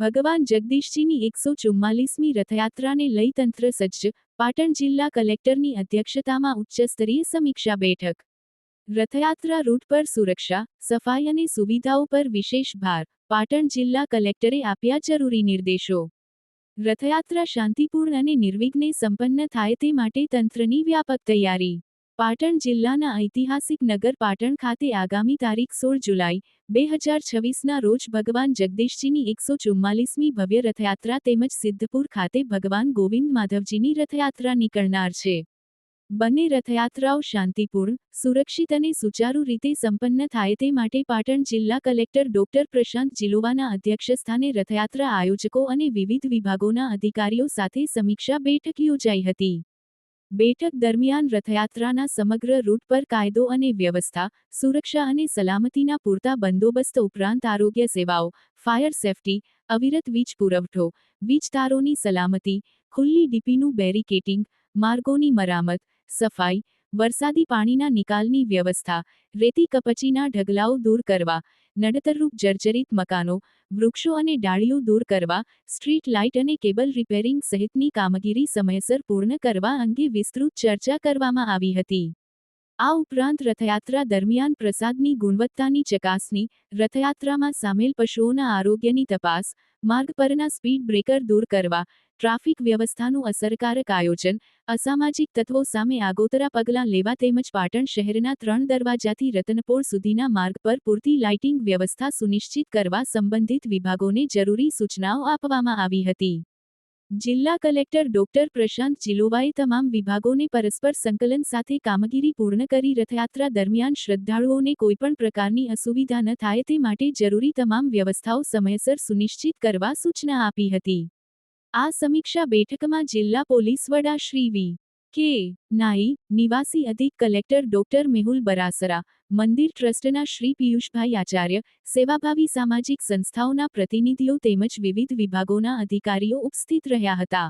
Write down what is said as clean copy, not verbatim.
ભગવાન જગદીશજીની 144મી રથયાત્રાને લઈ તંત્ર સજ્જ, પાટણ જિલ્લા કલેક્ટરની અધ્યક્ષતામાં ઉચ્ચસ્તરીય સમીક્ષા બેઠક. રથયાત્રા રૂટ પર સુરક્ષા, સફાઈ અને સુવિધાઓ પર વિશેષ ભાર, પાટણ જિલ્લા કલેક્ટરે આપ્યા જરૂરી નિર્દેશો. રથયાત્રા શાંતિપૂર્ણ અને નિર્વિઘ્ને સંપન્ન થાય તે માટે તંત્રની વ્યાપક તૈયારી. પાટણ જિલ્લાના ઐતિહાસિક નગર પાટણ ખાતે આગામી તારીખ 16 જુલાઈ, 2026ના રોજ ભગવાન જગદીશજીની 144મી ભવ્ય રથયાત્રા તેમજ સિદ્ધપુર ખાતે ભગવાન ગોવિંદ માધવજીની રથયાત્રા નીકળનાર છે. બંને રથયાત્રાઓ શાંતિપૂર્ણ, સુરક્ષિત અને સુચારુ રીતે સંપન્ન થાય તે માટે પાટણ જિલ્લા કલેક્ટર ડોક્ટર પ્રશાંત જીલુવાના અધ્યક્ષસ્થાને રથયાત્રા આયોજકો અને વિવિધ વિભાગોના અધિકારીઓ સાથે સમીક્ષા બેઠક યોજાઈ હતી. બેઠક દરમિયાન રથયાત્રાના સમગ્ર રૂટ પર કાયદો અને વ્યવસ્થા, સુરક્ષા અને સલામતીના પૂરતા બંદોબસ્ત ઉપરાંત આરોગ્ય સેવાઓ, ફાયર સેફટી, અવિરત વીજ પુરવઠો, વીજ તારોની સલામતી, ખુલ્લી ડીપીનું બેરિકેટિંગ, માર્ગોની મરામત, સફાઈ, વરસાદી પાણીના નિકાલની વ્યવસ્થા, રેતી કપચીના ઢગલાઓ દૂર કરવા, નડતરરૂપ જર્જરિત મકાનો, વૃક્ષો અને ડાળીઓ દૂર કરવા, સ્ટ્રીટ લાઇટ અને કેબલ રિપેરિંગ સહિતની કામગીરી સમયસર પૂર્ણ કરવા અંગે વિસ્તૃત ચર્ચા કરવામાં આવી હતી. આ ઉપરાંત રથયાત્રા દરમિયાન પ્રસાદની ગુણવત્તાની ચકાસણી, રથયાત્રામાં સામેલ પશુઓના આરોગ્યની તપાસ, માર્ગ પરના સ્પીડ બ્રેકર દૂર કરવા, ટ્રાફિક વ્યવસ્થાનું અસરકારક આયોજન, અસામાજિક તત્વો સામે આગોતરા પગલાં લેવા તેમજ પાટણ શહેરના 3 દરવાજાથી રતનપોળ સુધીના માર્ગ પર પૂરતી લાઇટિંગ વ્યવસ્થા સુનિશ્ચિત કરવા સંબંધિત વિભાગોને જરૂરી સૂચનાઓ આપવામાં આવી હતી. જિલ્લા કલેક્ટર ડોક્ટર પ્રશાંત જીલુવાએ તમામ વિભાગોને પરસ્પર સંકલન સાથે કામગીરી પૂર્ણ કરી રથયાત્રા દરમિયાન શ્રદ્ધાળુઓને કોઈપણ પ્રકારની અસુવિધા ન થાય તે માટે જરૂરી તમામ વ્યવસ્થાઓ સમયસર સુનિશ્ચિત કરવા સૂચના આપી હતી. આ સમીક્ષા બેઠકમાં જિલ્લા પોલીસ વડા શ્રી વી. કે. નાઈ, નિવાસી અધિક કલેક્ટર ડોક્ટર મેહુલ બરાસરા, મંદિર ટ્રસ્ટના શ્રી પિયુષભાઈ આચાર્ય, સેવાભાવી સામાજિક સંસ્થાઓના પ્રતિનિધિઓ તેમજ વિવિધ વિભાગોના અધિકારીઓ ઉપસ્થિત રહ્યા હતા.